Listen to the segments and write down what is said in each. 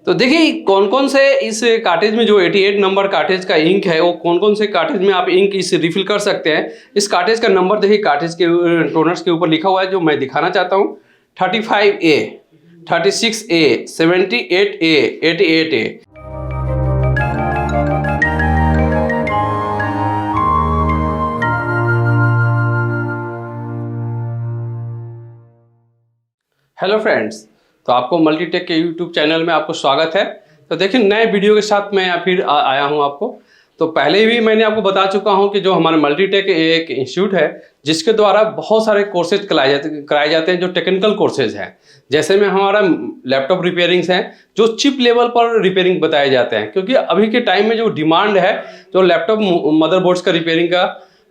तो देखिए कौन कौन से इस कार्टेज में जो 88 नंबर कार्टेज का इंक है वो कौन कौन से कार्टेज में आप इंक इस रिफिल कर सकते हैं। इस कार्टेज का नंबर देखिए कार्टेज के टोनर्स के ऊपर लिखा हुआ है जो मैं दिखाना चाहता हूँ। 35A, 36A, 78A, 88A। Hello friends, तो आपको मल्टीटेक के यूट्यूब चैनल में आपको स्वागत है। तो देखिए नए वीडियो के साथ मैं फिर आया हूं आपको। तो पहले भी मैंने आपको बता चुका हूं कि जो हमारा मल्टीटेक एक इंस्टीट्यूट है जिसके द्वारा बहुत सारे कोर्सेज कराए जाते हैं जो टेक्निकल कोर्सेज हैं। जैसे में हमारा लैपटॉप रिपेयरिंग्स हैं जो चिप लेवल पर रिपेयरिंग बताए जाते हैं, क्योंकि अभी के टाइम में जो डिमांड है जो लैपटॉप मदरबोर्ड्स का रिपेयरिंग का,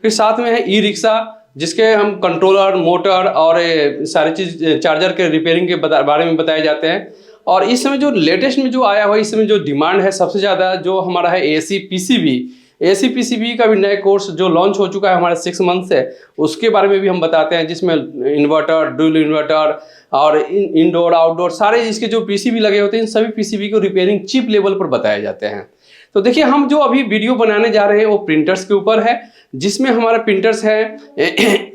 फिर साथ में है ई रिक्शा जिसके हम कंट्रोलर, मोटर और सारी चीज़ चार्जर के रिपेयरिंग के बारे में बताए जाते हैं। और इस समय जो लेटेस्ट में जो आया हुआ इस समय जो डिमांड है सबसे ज़्यादा जो हमारा है एसी पीसीबी का भी नया कोर्स जो लॉन्च हो चुका है हमारे 6 मंथ से, उसके बारे में भी हम बताते हैं, जिसमें इन्वर्टर, ड्यूल इन्वर्टर और इंडोर आउटडोर सारे इसके जो पीसीबी लगे होते हैं इन सभी पीसीबी को रिपेयरिंग चिप लेवल पर बताए जाते हैं। तो देखिए हम जो अभी वीडियो बनाने जा रहे हैं वो प्रिंटर्स के ऊपर है, जिसमें हमारा प्रिंटर्स है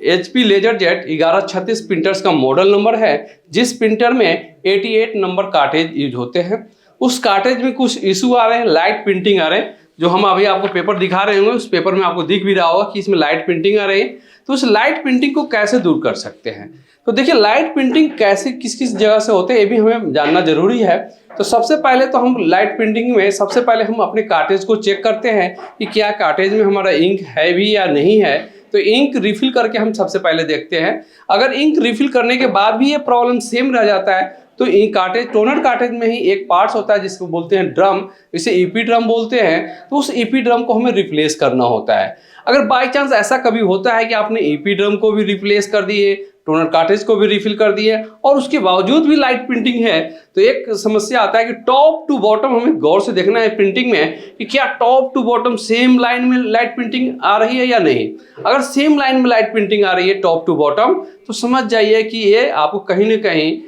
HP LaserJet 1136 प्रिंटर्स का मॉडल नंबर है, जिस प्रिंटर में 88 नंबर कार्टेज यूज होते हैं। उस कार्टेज में कुछ इशू आ रहे हैं, लाइट प्रिंटिंग आ रहे हैं, जो हम अभी आपको पेपर दिखा रहे होंगे उस पेपर में आपको दिख भी रहा होगा कि इसमें लाइट प्रिंटिंग आ रही है। तो उस लाइट प्रिंटिंग को कैसे दूर कर सकते हैं, तो देखिए लाइट प्रिंटिंग कैसे किस किस जगह से होते हैं ये भी हमें जानना जरूरी है। तो सबसे पहले तो हम लाइट प्रिंटिंग में सबसे पहले हम अपने कार्टेज को चेक करते हैं कि क्या कार्टेज में हमारा इंक है भी या नहीं है। तो इंक रिफिल करके हम सबसे पहले देखते हैं। अगर इंक रिफिल करने के बाद भी ये प्रॉब्लम सेम रह जाता है तो इंक कार्टेज, टोनर कार्टेज में ही एक पार्ट्स होता है जिसको बोलते हैं ड्रम, इसे ईपी ड्रम बोलते हैं। तो उस ईपी ड्रम को हमें रिप्लेस करना होता है। अगर बाई चांस ऐसा कभी होता है कि आपने ईपी ड्रम को भी रिप्लेस कर दिए, टोनर कार्टेज को भी रिफिल कर दिए और उसके बावजूद भी लाइट प्रिंटिंग है, तो एक समस्या आता है कि टॉप टू बॉटम हमें गौर से देखना है प्रिंटिंग में कि क्या top to bottom same line में लाइट प्रिंटिंग आ रही है या नहीं। अगर सेम लाइन में लाइट प्रिंटिंग आ रही है टॉप टू बॉटम तो समझ जाइए कि ये आपको कहीं ना कहीं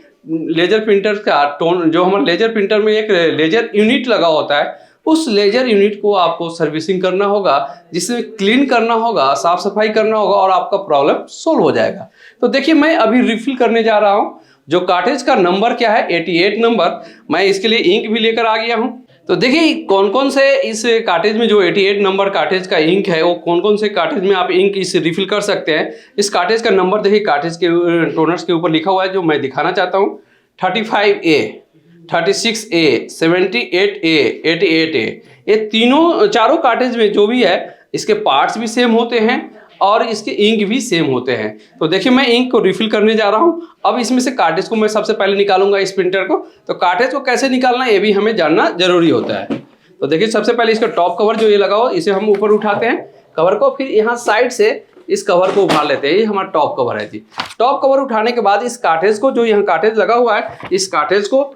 लेजर प्रिंटर का टोन, जो हमारे लेजर प्रिंटर में एक लेजर यूनिट लगा होता है, उस लेजर यूनिट को आपको सर्विसिंग करना होगा, जिसमें क्लीन करना होगा, साफ सफाई करना होगा और आपका प्रॉब्लम सोल्व हो जाएगा। तो देखिए मैं अभी रिफिल करने जा रहा हूं। जो कार्टेज का नंबर क्या है 88 नंबर, मैं इसके लिए इंक भी लेकर आ गया हूं। तो देखिए कौन कौन से इस कार्टेज में जो 88 नंबर कार्टेज का इंक है वो कौन कौन से कार्टेज में आप इंक इस रिफिल कर सकते हैं। इस कार्टेज का नंबर देखिए कार्टेज के टोनर्स के ऊपर लिखा हुआ है जो मैं दिखाना चाहता हूँ। 35A, 36A, 78A, 88A। ये चारों कार्टेज में जो भी है इसके पार्ट्स भी सेम होते हैं और इसके इंक भी सेम होते हैं। तो देखिए मैं इंक को रिफिल करने जा रहा हूं। अब इसमें से कार्टेज को मैं सबसे पहले निकालूंगा इस प्रिंटर को। तो कार्टेज को कैसे निकालना ये भी हमें जानना जरूरी होता है। तो देखिए सबसे पहले इसका टॉप कवर जो ये लगा हो इसे हम ऊपर उठाते हैं कवर को, फिर यहाँ साइड से इस कवर को उठा लेते हैं। ये हमारा टॉप कवर है जी। टॉप कवर उठाने के बाद इस कार्टेज को, जो यहाँ कार्टेज लगा हुआ है, इस कार्टेज को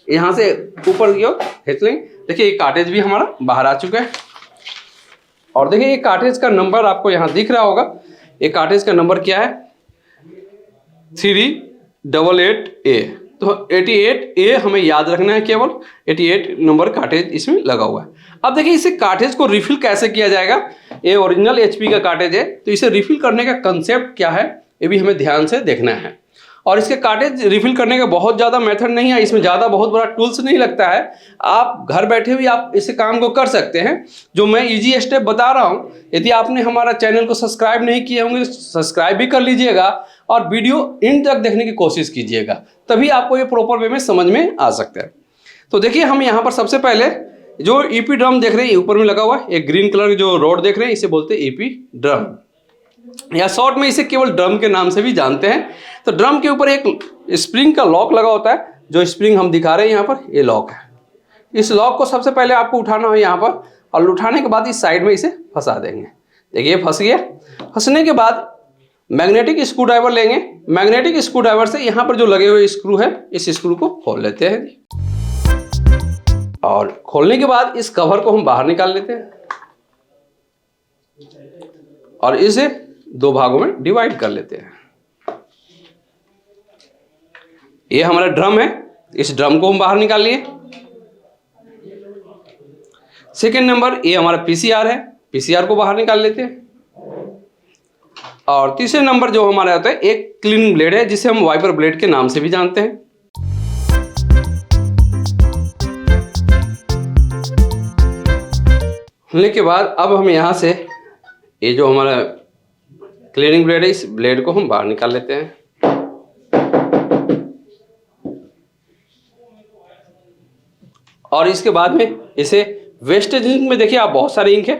यहाँ से ऊपर की ओर खींच लेंगे। देखिए ये कार्टेज भी हमारा बाहर आ चुका है और देखिए ये कार्टेज का नंबर आपको यहाँ दिख रहा होगा। ये कार्टेज का नंबर क्या है 388A। तो 88A हमें याद रखना है, केवल 88 नंबर कार्टेज इसमें लगा हुआ है। अब देखिए इसे कार्टेज को रिफिल कैसे किया जाएगा। ये ओरिजिनल HP का कार्टेज है, तो इसे रिफिल करने का कंसेप्ट क्या है ये भी हमें ध्यान से देखना है। और इसके कार्टेज रिफिल करने का बहुत ज़्यादा मेथड नहीं है, इसमें ज़्यादा बहुत बड़ा टूल्स नहीं लगता है। आप घर बैठे भी आप इस काम को कर सकते हैं, जो मैं इजी स्टेप बता रहा हूँ। यदि आपने हमारा चैनल को सब्सक्राइब नहीं किए होंगे तो सब्सक्राइब भी कर लीजिएगा और वीडियो इन तक देखने की कोशिश कीजिएगा, तभी आपको ये प्रॉपर वे में समझ में आ सकता है। तो देखिए हम यहाँ पर सबसे पहले जो ईपी ड्रम देख रहे हैं ऊपर में लगा हुआ है, एक ग्रीन कलर की जो रोड देख रहे हैं इसे बोलते हैं ईपी ड्रम, या शॉर्ट में इसे केवल ड्रम के नाम से भी जानते हैं। तो ड्रम के ऊपर एक स्प्रिंग का लॉक लगा होता है, जो स्प्रिंग हम दिखा रहे हैं यहाँ पर, ये लॉक है। इस लॉक को सबसे पहले आपको उठाना हो यहाँ पर, और उठाने के बाद इस साइड में इसे फंसा देंगे। देखिए फंस गया। फंसने के बाद मैग्नेटिक स्क्रू ड्राइवर लेंगे। मैग्नेटिक स्क्रू ड्राइवर से यहाँ पर जो लगे हुए स्क्रू है इस स्क्रू को खोल लेते हैं और खोलने के बाद इस कवर को हम बाहर निकाल लेते हैं और इसे 2 भागों में डिवाइड कर लेते हैं। ये हमारा ड्रम है, इस ड्रम को हम बाहर निकाल लिए। सेकेंड नंबर ये हमारा पीसीआर है, पीसीआर को बाहर निकाल लेते हैं। और तीसरे नंबर जो हमारा होता है एक क्लीनिंग ब्लेड है, जिसे हम वाइपर ब्लेड के नाम से भी जानते हैं। होने के बाद अब हम यहाँ से ये जो हमारा क्लीनिंग ब्लेड है, इस ब्लेड को हम बाहर निकाल लेते हैं। और इसके बाद में इसे वेस्टेज इंक में, देखिए आप बहुत सारी इंक है,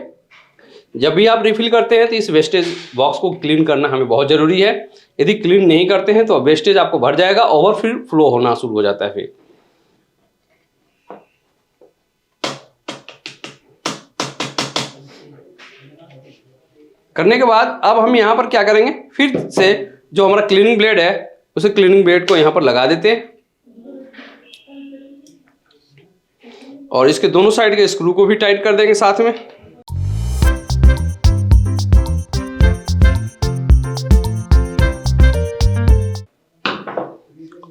जब भी आप रिफिल करते हैं तो इस वेस्टेज बॉक्स को क्लीन करना हमें बहुत ज़रूरी है। यदि क्लीन नहीं करते हैं तो वेस्टेज आपको भर जाएगा, ओवर फिर फ्लो होना शुरू हो जाता है। फिर करने के बाद अब हम यहाँ पर क्या करेंगे, फिर से जो हमारा क्लीनिंग ब्लेड है उसे क्लीनिंग ब्लेड को यहाँ पर लगा देते हैं और इसके दोनों साइड के स्क्रू को भी टाइट कर देंगे साथ में।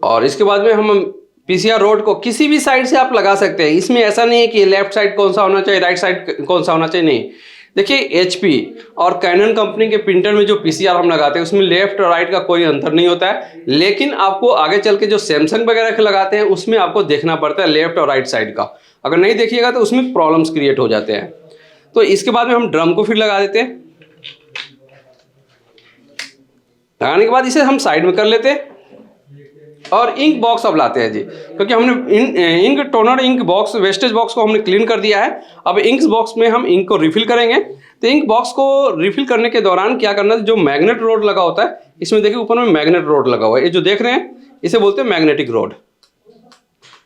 और इसके बाद में हम पीसीआर रोड को किसी भी साइड से आप लगा सकते हैं। इसमें ऐसा नहीं है कि लेफ्ट साइड कौन सा होना चाहिए, राइट साइड कौन सा होना चाहिए, नहीं। देखिए एचपी और कैनन कंपनी के प्रिंटर में जो पीसीआर हम लगाते हैं उसमें लेफ्ट और राइट का कोई अंतर नहीं होता है, लेकिन आपको आगे चल के जो सैमसंग वगैरह के लगाते हैं उसमें आपको देखना पड़ता है लेफ्ट और राइट साइड का। अगर नहीं देखिएगा तो उसमें प्रॉब्लम्स क्रिएट हो जाते हैं। तो इसके बाद में हम ड्रम को फिर लगा देते हैं। लगाने के बाद इसे हम साइड में कर लेते हैं और इंक बॉक्स अब लाते हैं जी, क्योंकि हमने ink toner ink box wastage box को हमने क्लीन कर दिया है। अब इंक बॉक्स में हम इंक को रिफिल करेंगे। तो इंक बॉक्स को रिफिल करने के दौरान क्या करना है, जो मैग्नेट रोड लगा होता है, इसमें देखिए ऊपर में मैग्नेट रोड लगा हुआ है, ये जो देख रहे हैं इसे बोलते हैं मैग्नेटिक रोड।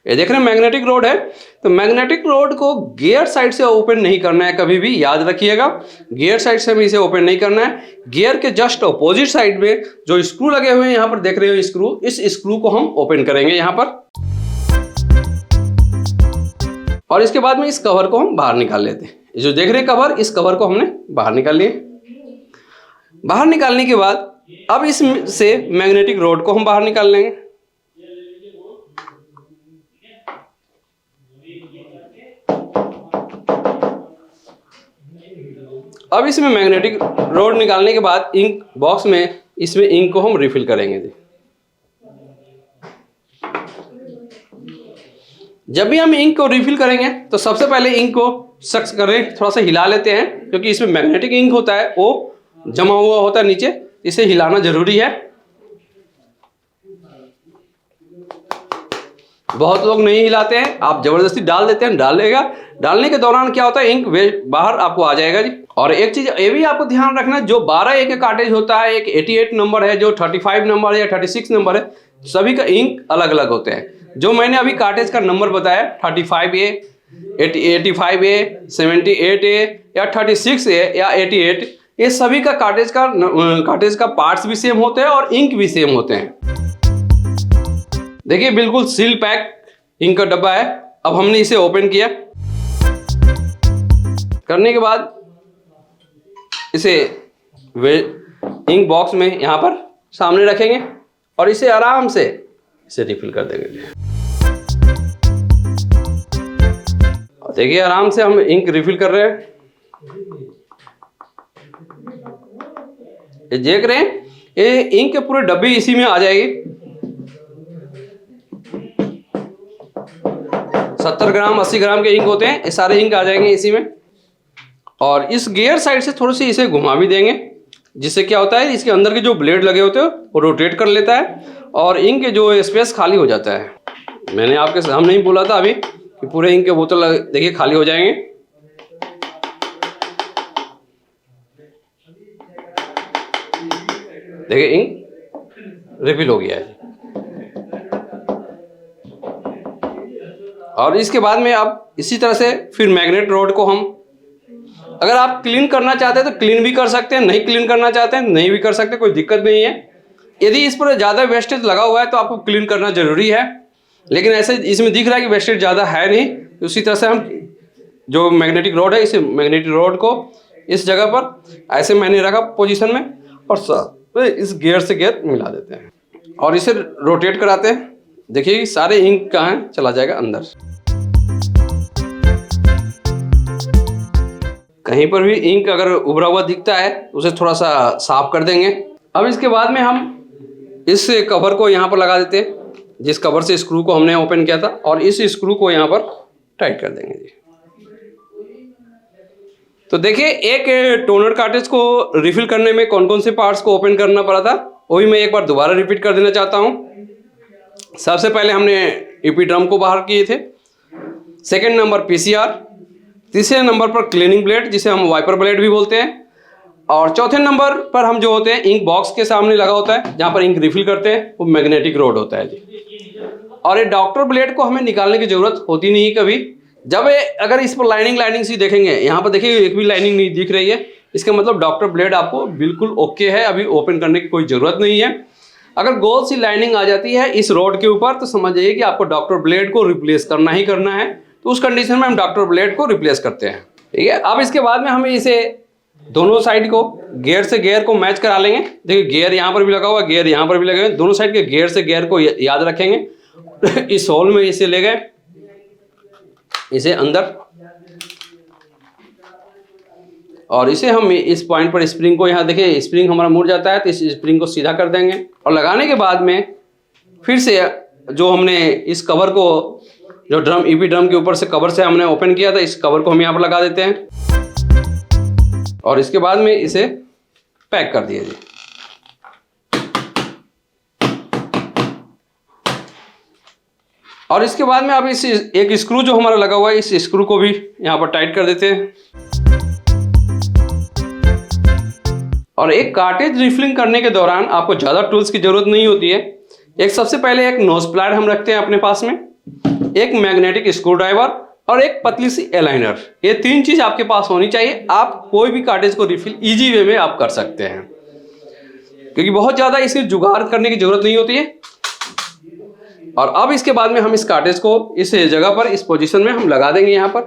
ये देख रहे हैं मैग्नेटिक रोड है। तो मैग्नेटिक रोड को गियर साइड से ओपन नहीं करना है, कभी भी याद रखिएगा, गियर साइड से भी इसे ओपन नहीं करना है। गियर के जस्ट अपोजिट साइड में जो स्क्रू लगे हुए हैं, यहाँ पर देख रहे हो स्क्रू, इस स्क्रू को हम ओपन करेंगे यहाँ पर। और इसके बाद में इस कवर को हम बाहर निकाल लेते हैं। जो देख रहे हैं कवर, इस कवर को हमने बाहर निकाल लिए। बाहर निकालने के बाद अब इससे मैग्नेटिक रोड को हम बाहर निकाल लेंगे। अब इसमें मैग्नेटिक रोड निकालने के बाद इंक बॉक्स में इसमें इंक को हम रिफिल करेंगे। जब भी हम इंक को रिफिल करेंगे तो सबसे पहले इंक को सक्स करें, थोड़ा सा हिला लेते हैं, क्योंकि इसमें मैग्नेटिक इंक होता है वो जमा हुआ होता है नीचे, इसे हिलाना जरूरी है। बहुत लोग नहीं हिलाते हैं, आप जबरदस्ती डाल देते हैं, डालेगा। डालने के दौरान क्या होता है, इंक बाहर आपको आ जाएगा जी। और एक चीज ये भी आपको ध्यान रखना है, जो 12A का कार्टेज होता है, एक 88 नंबर है, जो 35 नंबर है या 36 नंबर है, सभी का इंक अलग अलग होते हैं। जो मैंने अभी कार्टेज का नंबर बताया 35A, 85A, 78A या 36A या 88, ये सभी का कार्टेज का पार्ट्स भी सेम होते हैं और इंक भी सेम होते हैं। देखिए बिल्कुल सील पैक इंक का डब्बा है। अब हमने इसे ओपन किया, करने के बाद इसे इंक बॉक्स में यहाँ पर सामने रखेंगे और इसे आराम से इसे रिफिल कर देंगे। देखिए आराम से हम इंक रिफिल कर रहे हैं। ये देख रहे हैं, ये इंक के पूरे डब्बे इसी में आ जाएगी। 70 ग्राम 80 ग्राम के इंक होते हैं, ये सारे इंक आ जाएंगे इसी में। और इस गियर साइड से थोड़ी सी इसे घुमा भी देंगे, जिससे क्या होता है, इसके अंदर के जो ब्लेड लगे होते हैं वो रोटेट कर लेता है और इंक के जो स्पेस खाली हो जाता है। मैंने आपके सामने ही बोला था अभी कि पूरे इंक के बोतल देखिए खाली हो जाएंगे। देखिए इंक रिफिल हो गया है। और इसके बाद में आप इसी तरह से फिर मैग्नेट रोड को हम, अगर आप क्लीन करना चाहते हैं तो क्लीन भी कर सकते हैं, नहीं क्लीन करना चाहते हैं नहीं भी कर सकते, कोई दिक्कत नहीं है। यदि इस पर ज़्यादा वेस्टेज लगा हुआ है तो आपको क्लीन करना जरूरी है, लेकिन ऐसे इसमें दिख रहा है कि वेस्टेज ज़्यादा है नहीं, तो उसी तरह से हम जो मैग्नेटिक रोड है, इस मैग्नेटिक रोड को इस जगह पर ऐसे मैंने रखा पोजीशन में और इस गियर से गियर मिला देते हैं और इसे रोटेट कराते हैं। देखिए सारे इंक कहाँ चला जाएगा अंदर। कहीं पर भी इंक अगर उभरा हुआ दिखता है उसे थोड़ा सा साफ कर देंगे। अब इसके बाद में हम इस कवर को यहाँ पर लगा देते हैं, जिस कवर से स्क्रू को हमने ओपन किया था, और इस स्क्रू को यहाँ पर टाइट कर देंगे जी। तो देखिए एक टोनर कार्ट्रिज को रिफिल करने में कौन कौन से पार्ट्स को ओपन करना पड़ा था वो भी मैं एक बार दोबारा रिपीट कर देना चाहता हूँ। सबसे पहले हमने ईपी ड्रम को बाहर किए थे, सेकंड नंबर पीसीआर, तीसरे नंबर पर क्लीनिंग ब्लेड जिसे हम वाइपर ब्लेड भी बोलते हैं, और चौथे नंबर पर हम जो होते हैं इंक बॉक्स के सामने लगा होता है जहाँ पर इंक रिफिल करते हैं, वो मैग्नेटिक रोड होता है जी। और ये डॉक्टर ब्लेड को हमें निकालने की जरूरत होती नहीं कभी। जब अगर इस पर लाइनिंग सी देखेंगे, यहाँ पर देखिए एक भी लाइनिंग नहीं दिख रही है, इसका मतलब डॉक्टर ब्लेड आपको बिल्कुल ओके है, अभी ओपन करने की कोई ज़रूरत नहीं है। अगर गोल सी लाइनिंग आ जाती है इस रोड के ऊपर तो समझ जाइए कि आपको डॉक्टर ब्लेड को रिप्लेस करना ही करना है। तो उस कंडीशन में हम डॉक्टर ब्लेड को रिप्लेस करते हैं, ठीक है। अब इसके बाद में हमें इसे दोनों साइड को गियर से गियर को मैच करा लेंगे। देखिए गियर यहाँ पर भी लगा हुआ, गियर यहाँ पर भी लगे हुए, दोनों साइड के गियर से गियर को याद रखेंगे। इस होल में इसे ले गए, इसे अंदर, और इसे हम इस पॉइंट पर स्प्रिंग को, यहाँ देखिए स्प्रिंग हमारा मुड़ जाता है तो इस स्प्रिंग को सीधा कर देंगे। और लगाने के बाद में फिर से जो हमने इस कवर को, जो ड्रम ईपी ड्रम के ऊपर से कवर से हमने ओपन किया था, इस कवर को हम यहाँ पर लगा देते हैं और इसके बाद में इसे पैक कर दिए जी। और इसके बाद में अब इस एक स्क्रू जो हमारा लगा हुआ है, इस स्क्रू को भी यहाँ पर टाइट कर देते हैं। और एक कार्ट्रिज रिफिलिंग करने के दौरान आपको ज़्यादा टूल्स की ज़रूरत नहीं होती है। एक सबसे पहले एक नोज प्लायर हम रखते हैं अपने पास में, एक मैग्नेटिक स्क्रू ड्राइवर और एक पतली सी एलाइनर। ये तीन चीज़ आपके पास होनी चाहिए। आप कोई भी कार्ट्रिज को रिफिल ईजी वे में आप कर सकते हैं, क्योंकि बहुत ज़्यादा इसकी जुगाड़ करने की ज़रूरत नहीं होती है। और अब इसके बाद में हम इस कार्ट्रिज को इस जगह पर, इस पोजीशन में हम लगा देंगे यहाँ पर।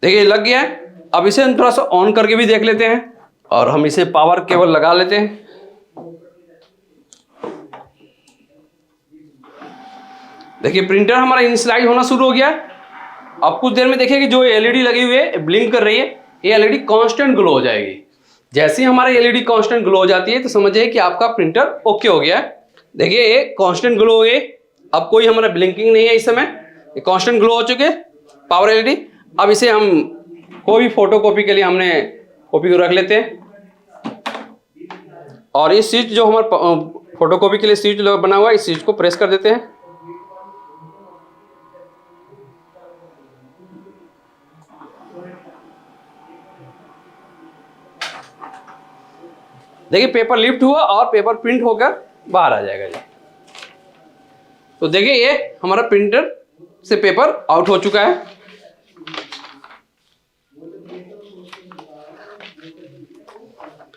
देखिए लग गया है। अब इसे हम थोड़ा सा ऑन करके भी देख लेते हैं और हम इसे पावर केबल लगा लेते हैं। देखिए प्रिंटर हमारा इनिशियलाइज होना शुरू हो गया। अब कुछ देर में देखिए कि जो एलईडी लगी हुई है, ब्लिंक कर रही है, ये एलईडी कांस्टेंट ग्लो हो जाएगी। जैसे ही हमारा एलईडी कांस्टेंट ग्लो हो जाती है तो समझिए कि आपका प्रिंटर ओके हो गया है। देखिए ये कांस्टेंट ग्लो हो गई, अब कोई हमारा ब्लिंकिंग नहीं है इस समय, ये कांस्टेंट ग्लो हो चुके पावर एलईडी। अब इसे हम कोई भी फोटो कॉपी के लिए हमने कॉपी को रख लेते हैं और इस स्विच जो हमारा फोटो कॉपी के लिए स्विच बना हुआ है, इस स्विच को प्रेस कर देते हैं। देखिए पेपर लिफ्ट हुआ और पेपर प्रिंट होकर बाहर आ जाएगा जी। तो देखिए ये हमारा प्रिंटर से पेपर आउट हो चुका है।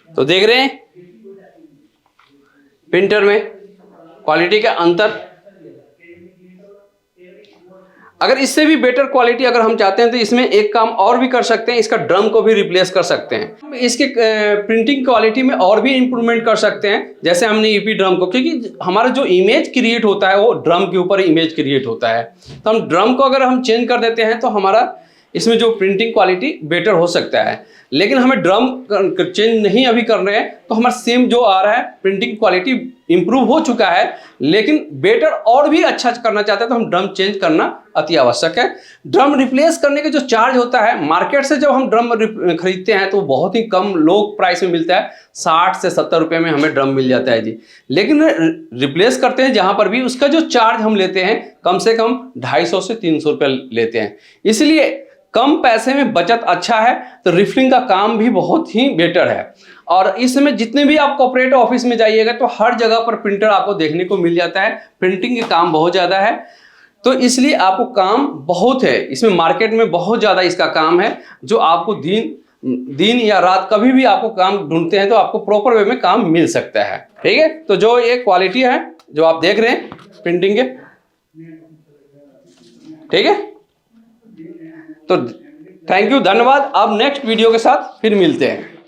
तो देख रहे हैं प्रिंटर में क्वालिटी का अंतर। अगर इससे भी बेटर क्वालिटी अगर हम चाहते हैं तो इसमें एक काम और भी कर सकते हैं, इसका ड्रम को भी रिप्लेस कर सकते हैं। इसके प्रिंटिंग क्वालिटी में और भी इंप्रूवमेंट कर सकते हैं, जैसे हमने ईपी ड्रम को, क्योंकि हमारा जो इमेज क्रिएट होता है वो ड्रम के ऊपर इमेज क्रिएट होता है। तो हम ड्रम को अगर हम चेंज कर देते हैं तो हमारा इसमें जो प्रिंटिंग क्वालिटी बेटर हो सकता है। लेकिन हमें ड्रम चेंज नहीं अभी कर रहे हैं तो हमारा सेम जो आ रहा है प्रिंटिंग क्वालिटी इंप्रूव हो चुका है, लेकिन बेटर और भी अच्छा करना चाहते हैं तो हम ड्रम चेंज करना अति आवश्यक है। ड्रम रिप्लेस करने के जो चार्ज होता है, मार्केट से जब हम ड्रम खरीदते हैं तो बहुत ही कम लो प्राइस में मिलता है, 60 से 70 रुपये में हमें ड्रम मिल जाता है जी। लेकिन रिप्लेस करते हैं जहाँ पर भी, उसका जो चार्ज हम लेते हैं कम से कम 250 से 300 रुपये लेते हैं। इसलिए कम पैसे में बचत अच्छा है, तो रिफिलिंग का काम भी बहुत ही बेटर है। और इस समय जितने भी आप कॉर्पोरेट ऑफिस में जाइएगा तो हर जगह पर प्रिंटर आपको देखने को मिल जाता है। प्रिंटिंग के काम बहुत ज़्यादा है, तो इसलिए आपको काम बहुत है इसमें, मार्केट में बहुत ज़्यादा इसका काम है, जो आपको दिन या रात कभी भी आपको काम ढूंढते हैं तो आपको प्रॉपर वे में काम मिल सकता है। ठीक है, तो जो ये क्वालिटी है जो आप देख रहे हैं प्रिंटिंग के, ठीक है। तो थैंक यू, धन्यवाद। अब नेक्स्ट वीडियो के साथ फिर मिलते हैं।